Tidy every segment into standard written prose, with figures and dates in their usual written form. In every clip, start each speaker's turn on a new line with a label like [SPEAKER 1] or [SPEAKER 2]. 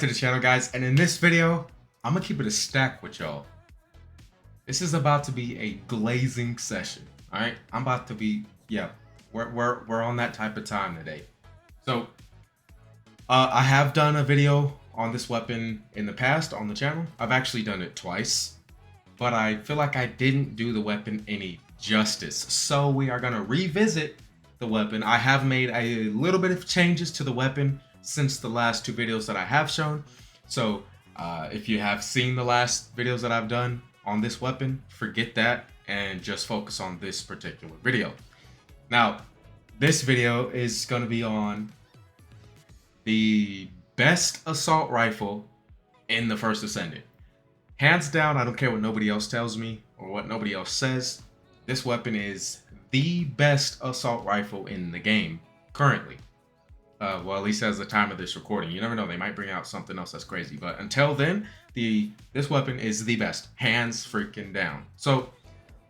[SPEAKER 1] back to the channel, guys, and in this video I'm gonna keep it a stack with y'all. This is about to be a glazing session. All right, I'm about to be, we're on that type of time today. So I have done a video on this weapon in the past on the channel. I've actually done it twice, but I feel like I didn't do the weapon any justice, so we are gonna revisit the weapon. I have made a little bit of changes to the weapon since the last two videos that I have shown. So if you have seen the last videos that I've done on this weapon, forget that and just focus on this particular video. Now, this video is going to be on the best assault rifle in the first Descendant. Hands down, I don't care what nobody else tells me or what nobody else says. This weapon is the best assault rifle in the game currently. Well, at least as the time of this recording. You never know, they might bring out something else that's crazy. But until then, this weapon is the best, hands freaking down. So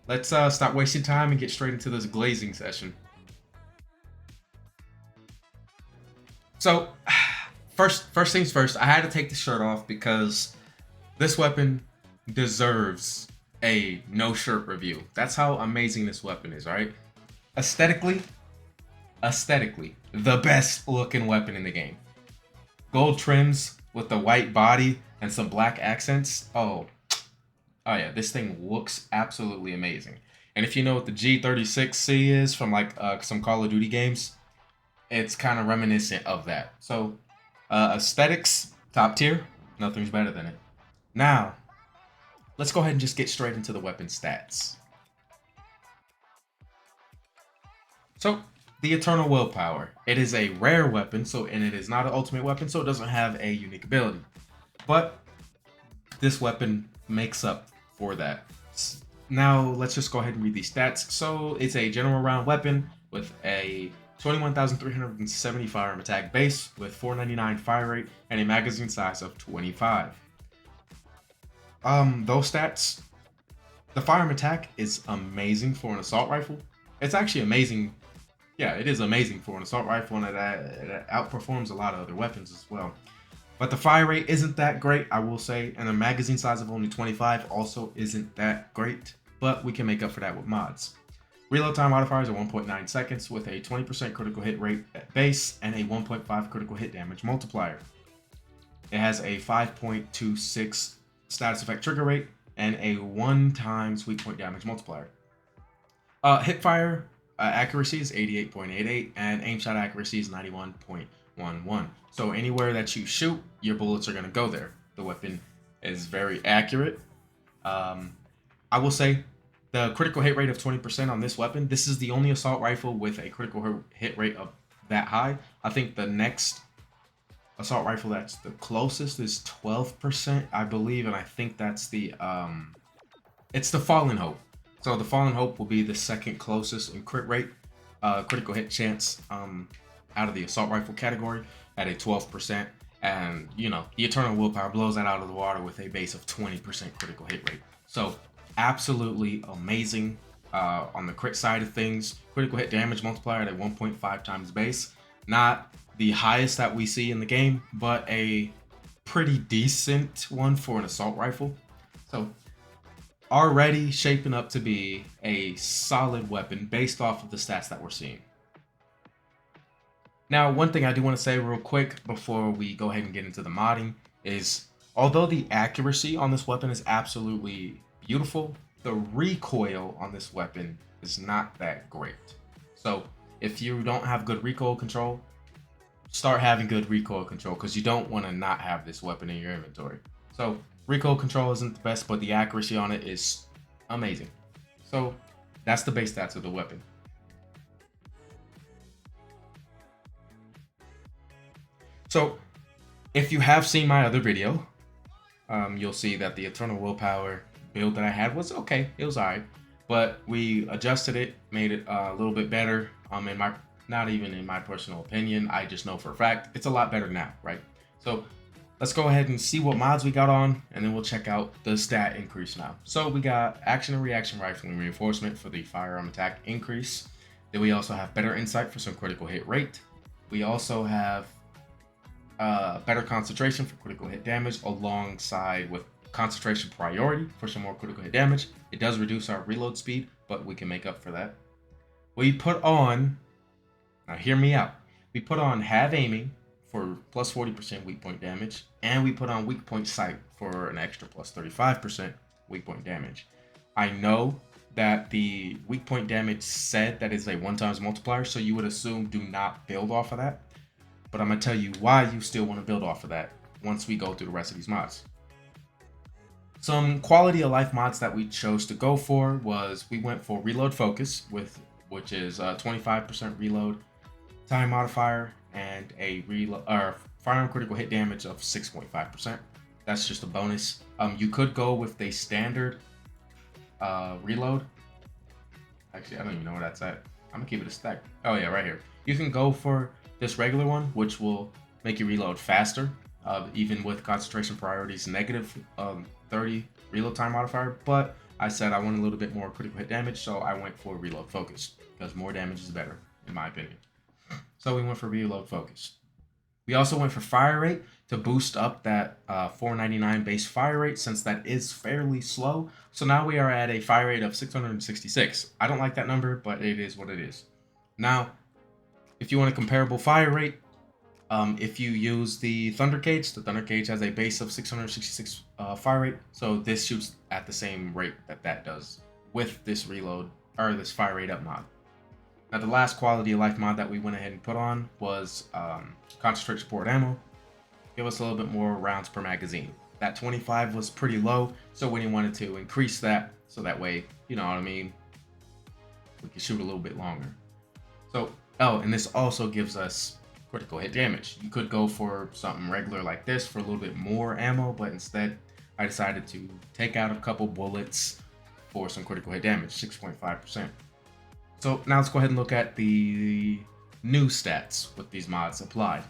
[SPEAKER 1] let's stop wasting time and get straight into this glazing session. So first things first, I had to take the shirt off because this weapon deserves a no shirt review. That's how amazing this weapon is, right? Aesthetically, the best looking weapon in the game. Gold trims with the white body and some black accents. Oh yeah, this thing looks absolutely amazing. And if you know what the G36C is from like some Call of Duty games, it's kind of reminiscent of that. So aesthetics, top tier, nothing's better than it. Now, let's go ahead and just get straight into the weapon stats. So, the Eternal Willpower. It is a rare weapon, and it is not an ultimate weapon, so it doesn't have a unique ability. But this weapon makes up for that. Now, let's just go ahead and read these stats. So, it's a general round weapon with a 21,370 firearm attack base with 499 fire rate and a magazine size of 25. Those stats, the firearm attack is amazing for an assault rifle. It's actually amazing. Yeah, it is amazing for an assault rifle, and it outperforms a lot of other weapons as well. But the fire rate isn't that great, I will say, and a magazine size of only 25 also isn't that great, but we can make up for that with mods. Reload time modifiers are 1.9 seconds with a 20% critical hit rate at base and a 1.5 critical hit damage multiplier. It has a 5.26 status effect trigger rate and a 1x weak point damage multiplier. Hip fire accuracy is 88.88 and aim shot accuracy is 91.11. So anywhere that you shoot, your bullets are going to go there. The weapon is very accurate. I will say the critical hit rate of 20% on this weapon, this is the only assault rifle with a critical hit rate of that high. I think the next assault rifle that's the closest is 12%, I believe, and I think that's the it's the Fallen Hope. So the Fallen Hope will be the second closest in crit rate, critical hit chance out of the assault rifle category at a 12%. And you know, the Eternal Willpower blows that out of the water with a base of 20% critical hit rate. So absolutely amazing on the crit side of things. Critical hit damage multiplier at 1.5 times base. Not the highest that we see in the game, but a pretty decent one for an assault rifle. So already shaping up to be a solid weapon based off of the stats that we're seeing. Now, one thing I do want to say real quick before we go ahead and get into the modding is, although the accuracy on this weapon is absolutely beautiful, the recoil on this weapon is not that great. So if you don't have good recoil control, start having good recoil control, because you don't want to not have this weapon in your inventory. So recoil control isn't the best, but the accuracy on it is amazing. So that's the base stats of the weapon. So if you have seen my other video, you'll see that the Eternal Willpower build that I had was okay. It was alright, but we adjusted it, made it a little bit better. Not even in my personal opinion, I just know for a fact it's a lot better now, right? So let's go ahead and see what mods we got on, and then we'll check out the stat increase now. So we got action and reaction rifling reinforcement for the firearm attack increase. Then we also have better insight for some critical hit rate. We also have better concentration for critical hit damage alongside with concentration priority for some more critical hit damage. It does reduce our reload speed, but we can make up for that. We put on, now hear me out, we put on have aiming for plus 40% weak point damage, and we put on weak point sight for an extra plus 35% weak point damage. I know that the weak point damage said that is a 1x multiplier, so you would assume do not build off of that. But I'm going to tell you why you still want to build off of that once we go through the rest of these mods. Some quality of life mods that we chose to go for was we went for reload focus, which is 25% reload time modifier and a firearm critical hit damage of 6.5%. That's just a bonus. You could go with a standard reload. Actually, I don't even know where that's at. I'm gonna keep it a stack. Oh yeah, right here. You can go for this regular one, which will make you reload faster, even with concentration priorities negative 30 reload time modifier. But I said I want a little bit more critical hit damage, so I went for reload focus because more damage is better, in my opinion. So we went for reload focus. We also went for fire rate to boost up that 499 base fire rate, since that is fairly slow. So now we are at a fire rate of 666. I don't like that number, but it is what it is. Now, if you want a comparable fire rate, if you use the Thunder Cage has a base of 666 fire rate. So this shoots at the same rate that does with this reload or this fire rate up mod. Now the last quality of life mod that we went ahead and put on was concentrate support ammo. Give us a little bit more rounds per magazine. That 25 was pretty low, so we wanted to increase that so that way, you know what I mean, we can shoot a little bit longer. So, and this also gives us critical hit damage. You could go for something regular like this for a little bit more ammo, but instead I decided to take out a couple bullets for some critical hit damage, 6.5%. So now let's go ahead and look at the new stats with these mods applied.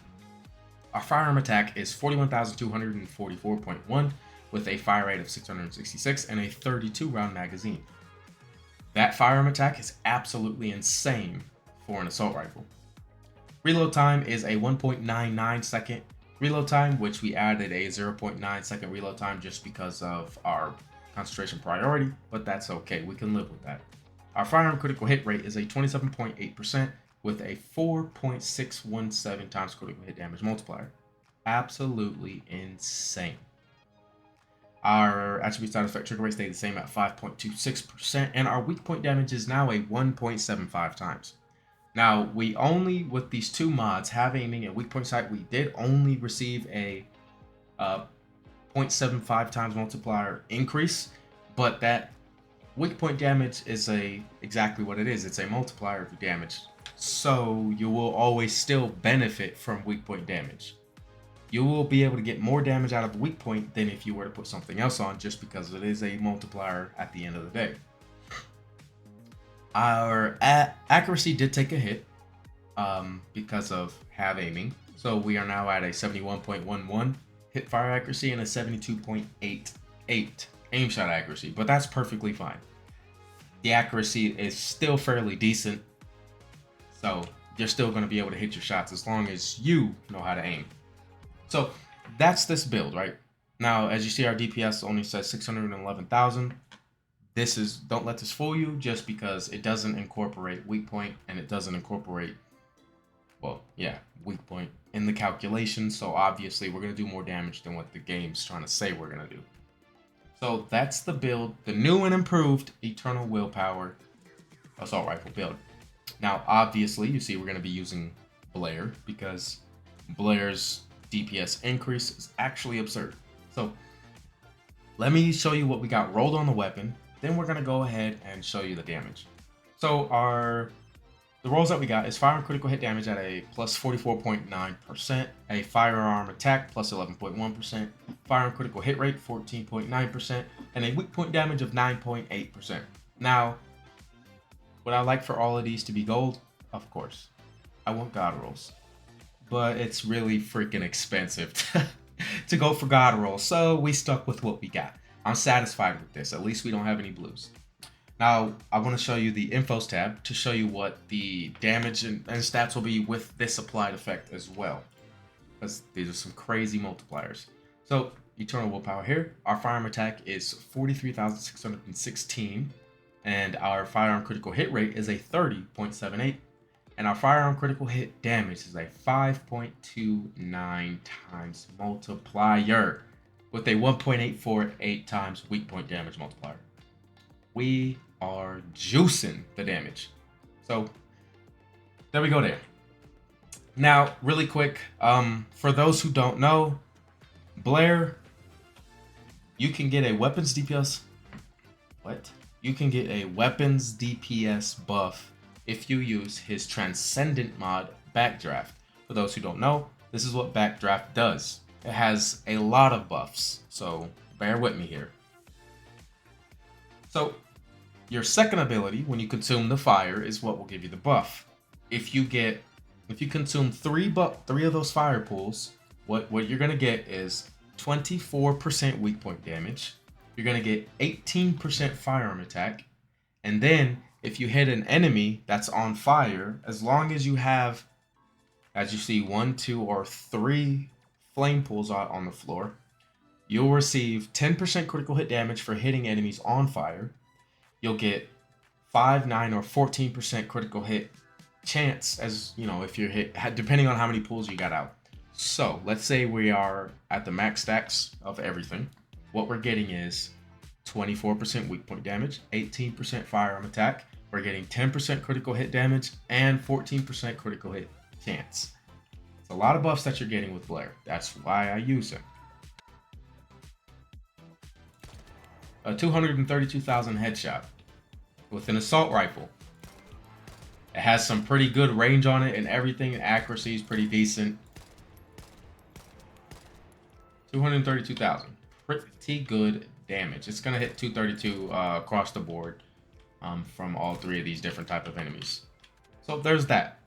[SPEAKER 1] Our firearm attack is 41,244.1 with a fire rate of 666 and a 32 round magazine. That firearm attack is absolutely insane for an assault rifle. Reload time is a 1.99 second reload time, which we added a 0.9 second reload time just because of our concentration priority, but that's okay, we can live with that. Our firearm critical hit rate is a 27.8% with a 4.617 times critical hit damage multiplier. Absolutely insane. Our attribute side effect trigger rate stayed the same at 5.26%, and our weak point damage is now a 1.75 times. Now, we only, with these two mods, have aiming and weak point sight, we did only receive a 0.75 times multiplier increase, but that weak point damage is exactly what it is. It's a multiplier of damage. So you will always still benefit from weak point damage. You will be able to get more damage out of weak point than if you were to put something else on, just because it is a multiplier at the end of the day. Our accuracy did take a hit because of have aiming. So we are now at a 71.11 hit fire accuracy and a 72.88 aim shot accuracy, but that's perfectly fine. The accuracy is still fairly decent, so you're still going to be able to hit your shots as long as you know how to aim. So that's this build, right? Now, as you see, our DPS only says 611,000. This is, don't let this fool you, just because it doesn't incorporate weak point and it doesn't incorporate, well, yeah, weak point in the calculation. So obviously we're going to do more damage than what the game's trying to say we're going to do. So that's the build, the new and improved Eternal Willpower assault rifle build. Now, obviously, you see we're going to be using Blair because Blair's DPS increase is actually absurd. So let me show you what we got rolled on the weapon. Then we're going to go ahead and show you the damage. So the rolls that we got is firearm critical hit damage at a plus 44.9%, a firearm attack plus 11.1%, firearm critical hit rate 14.9%, and a weak point damage of 9.8%. Now, would I like for all of these to be gold? Of course. I want God rolls. But it's really freaking expensive to go for God rolls, so we stuck with what we got. I'm satisfied with this. At least we don't have any blues. Now, I want to show you the infos tab to show you what the damage and stats will be with this applied effect as well. because these are some crazy multipliers. So Eternal Willpower here. Our firearm attack is 43,616, and our firearm critical hit rate is a 30.78, and our firearm critical hit damage is a 5.29 times multiplier with a 1.848 times weak point damage multiplier. We are juicing the damage. So there we go there. Now, really quick, for those who don't know, Blair, you can get a weapons DPS. You can get a weapons DPS buff if you use his Transcendent mod, Backdraft. For those who don't know, this is what Backdraft does. It has a lot of buffs, so bear with me here. So, your second ability, when you consume the fire, is what will give you the buff. If you consume three of those fire pools, what you're gonna get is 24% weak point damage. You're gonna get 18% firearm attack, and then if you hit an enemy that's on fire, as long as you have, as you see, 1, 2, or 3 flame pools out on the floor, you'll receive 10% critical hit damage for hitting enemies on fire. You'll get 5, 9, or 14% critical hit chance, as you know, if you're hit, depending on how many pools you got out. So let's say we are at the max stacks of everything. What we're getting is 24% weak point damage, 18% firearm attack. We're getting 10% critical hit damage and 14% critical hit chance. It's a lot of buffs that you're getting with Blair. That's why I use him. A 232,000 headshot with an assault rifle. It has some pretty good range on it and everything. Accuracy is pretty decent. 232,000. Pretty good damage. It's going to hit 232 across the board from all three of these different type of enemies. So there's that.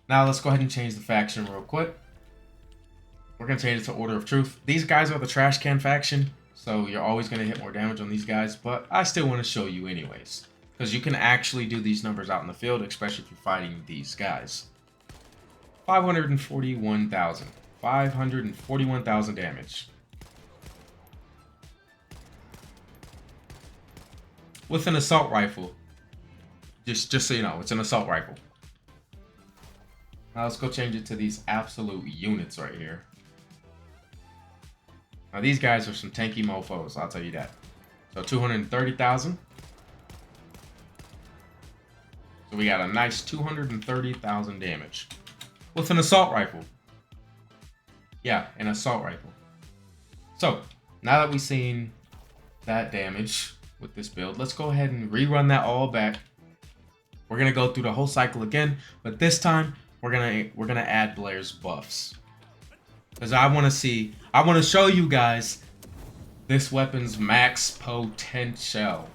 [SPEAKER 1] Now let's go ahead and change the faction real quick. We're going to change it to Order of Truth. These guys are the trash can faction, so you're always going to hit more damage on these guys, but I still want to show you anyways, because you can actually do these numbers out in the field, especially if you're fighting these guys. 541,000. 541,000 damage. With an assault rifle. Just so you know, it's an assault rifle. Now let's go change it to these absolute units right here. Now these guys are some tanky mofos, I'll tell you that. So 230,000. So we got a nice 230,000 damage. With an assault rifle. Yeah, an assault rifle. So, now that we've seen that damage with this build, let's go ahead and rerun that all back. We're gonna go through the whole cycle again, but this time we're gonna add Blair's buffs. Because I wanna show you guys this weapon's max potential.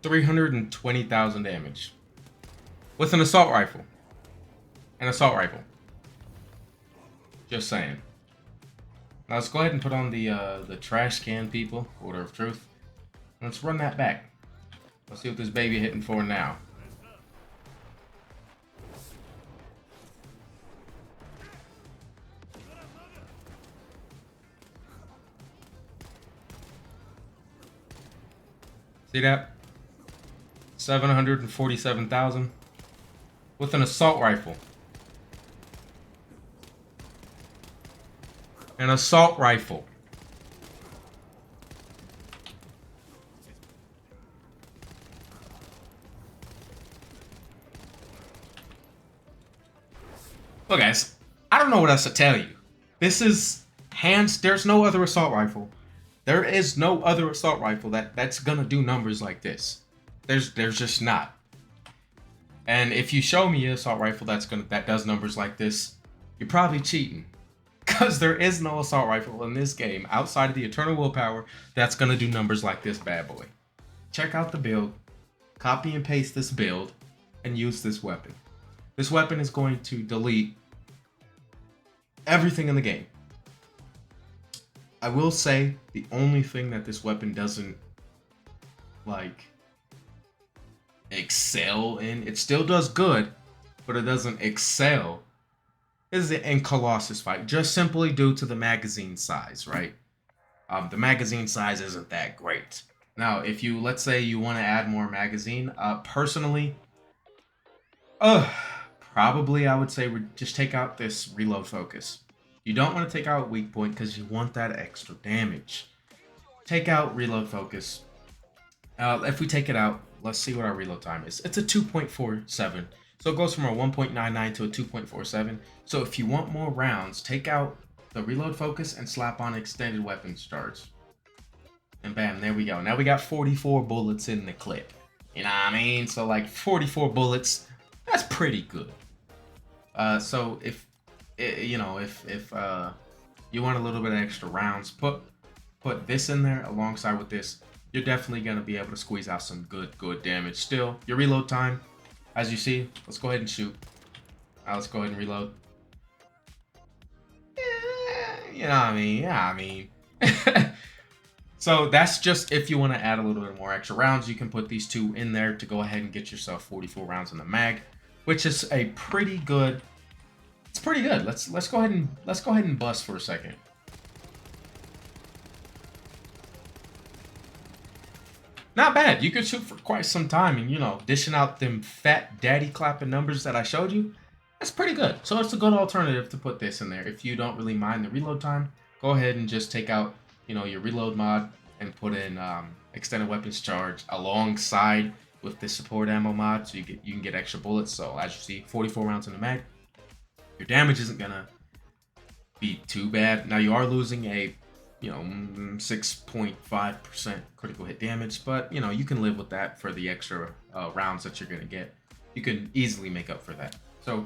[SPEAKER 1] $320,000 damage with an assault rifle. An assault rifle. Just saying. Now let's go ahead and put on the trash can people, Order of Truth. Let's run that back. Let's see what this baby hitting for now. See that? 747,000 with an assault rifle. An assault rifle. Look, guys, I don't know what else to tell you. This is there's no other assault rifle. There is no other assault rifle that's gonna do numbers like this. There's just not. And if you show me an assault rifle that does numbers like this, you're probably cheating. Because there is no assault rifle in this game outside of the Eternal Willpower that's gonna do numbers like this bad boy. Check out the build, copy and paste this build, and use this weapon. This weapon is going to delete everything in the game. I will say the only thing that this weapon doesn't like excel in, it still does good, but it doesn't excel, is it in Colossus fight, just simply due to the magazine size, right? The magazine size isn't that great. Now, if you, let's say you want to add more magazine, personally, probably I would say just take out this reload focus. You don't want to take out weak point because you want that extra damage. Take out reload focus. If we take it out, let's see what our reload time is. It's a 2.47. So it goes from a 1.99 to a 2.47. So if you want more rounds, take out the reload focus and slap on extended weapons charge. And bam, there we go. Now we got 44 bullets in the clip. You know what I mean? So like 44 bullets, that's pretty good. So if you know, if you want a little bit of extra rounds, put this in there alongside with this. You're definitely gonna be able to squeeze out some good damage. Still, your reload time, as you see, let's go ahead and shoot. Let's go ahead and reload. You know what I mean? Yeah, I mean. So that's just if you want to add a little bit more extra rounds, you can put these two in there to go ahead and get yourself 44 rounds in the mag, which is a pretty good. It's pretty good. Let's go ahead and bust for a second. Not bad. You could shoot for quite some time, and you know, dishing out them fat daddy clapping numbers that I showed you, that's pretty good. So it's a good alternative to put this in there. If you don't really mind the reload time, go ahead and just take out, you know, your reload mod and put in extended weapons charge alongside with the support ammo mod, so you can get extra bullets. So as you see, 44 rounds in the mag. Your damage isn't gonna be too bad. Now you are losing a, you know, 6.5% critical hit damage, but you know, you can live with that for the extra rounds that you're gonna get. You can easily make up for that. So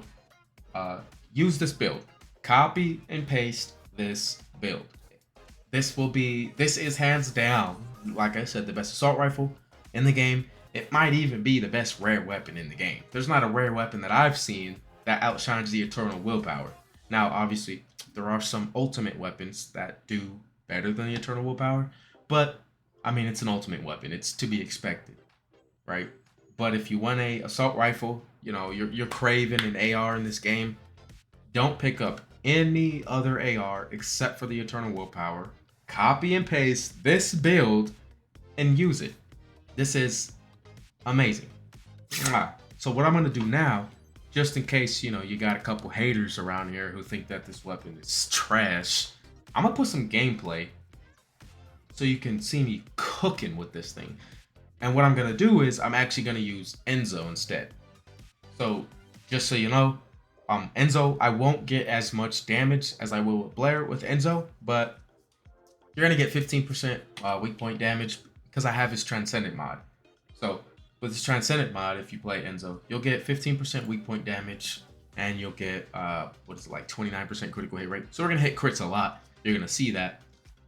[SPEAKER 1] use this build. Copy and paste this build. This is hands down, like I said, the best assault rifle in the game. It might even be the best rare weapon in the game. There's not a rare weapon that I've seen that outshines the Eternal Willpower. Now, obviously, there are some ultimate weapons that do better than the Eternal Willpower, but I mean, it's an ultimate weapon. It's to be expected, right? But if you want a assault rifle, you know, you're craving an AR in this game, don't pick up any other AR except for the Eternal Willpower. Copy and paste this build and use it. This is amazing. So what I'm gonna do now, just in case, you know, you got a couple haters around here who think that this weapon is trash, I'm gonna put some gameplay so you can see me cooking with this thing. And what I'm gonna do is I'm actually gonna use Enzo instead. So just so you know, Enzo, I won't get as much damage as I will with Blair with Enzo, but you're gonna get 15% weak point damage because I have his Transcendent mod. So with his Transcendent mod, if you play Enzo, you'll get 15% weak point damage, and you'll get what is it, like 29% critical hit rate. So we're gonna hit crits a lot. You're gonna see that,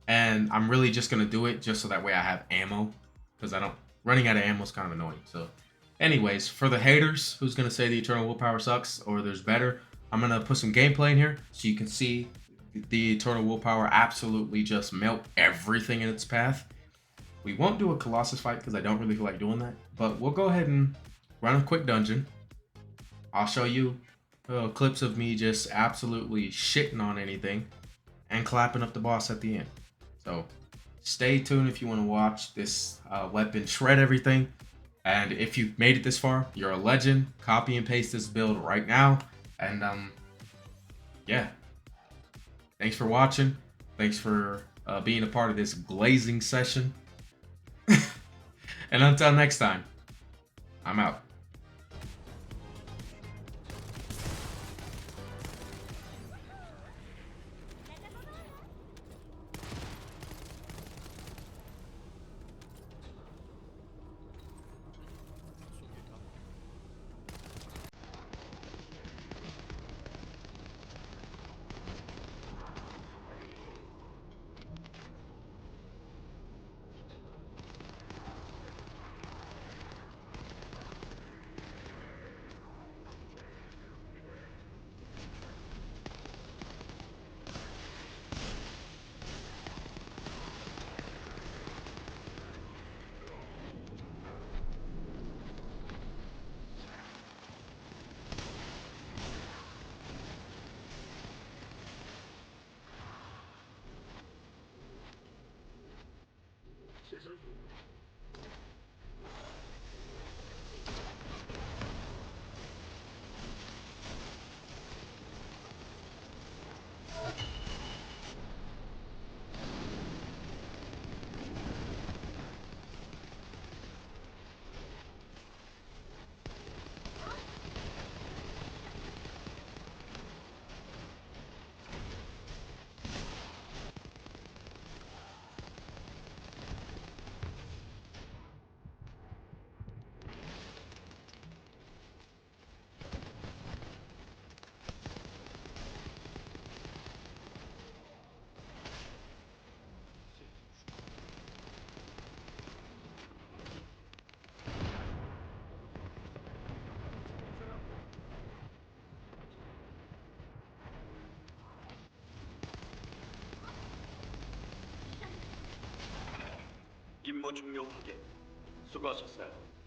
[SPEAKER 1] and I'm really just gonna do it just so that way I have ammo, because running out of ammo is kind of annoying. So, anyways, for the haters who's gonna say the Eternal Willpower sucks or there's better, I'm gonna put some gameplay in here so you can see the Eternal Willpower absolutely just melt everything in its path. We won't do a Colossus fight because I don't really feel like doing that, but we'll go ahead and run a quick dungeon. I'll show you clips of me just absolutely shitting on anything and clapping up the boss at the end. So stay tuned if you want to watch this weapon shred everything. And if you've made it this far, you're a legend. Copy and paste this build right now. And yeah. Thanks for watching. Thanks for being a part of this glazing session. And until next time, I'm out.
[SPEAKER 2] 임무 중요하게 수고하셨어요.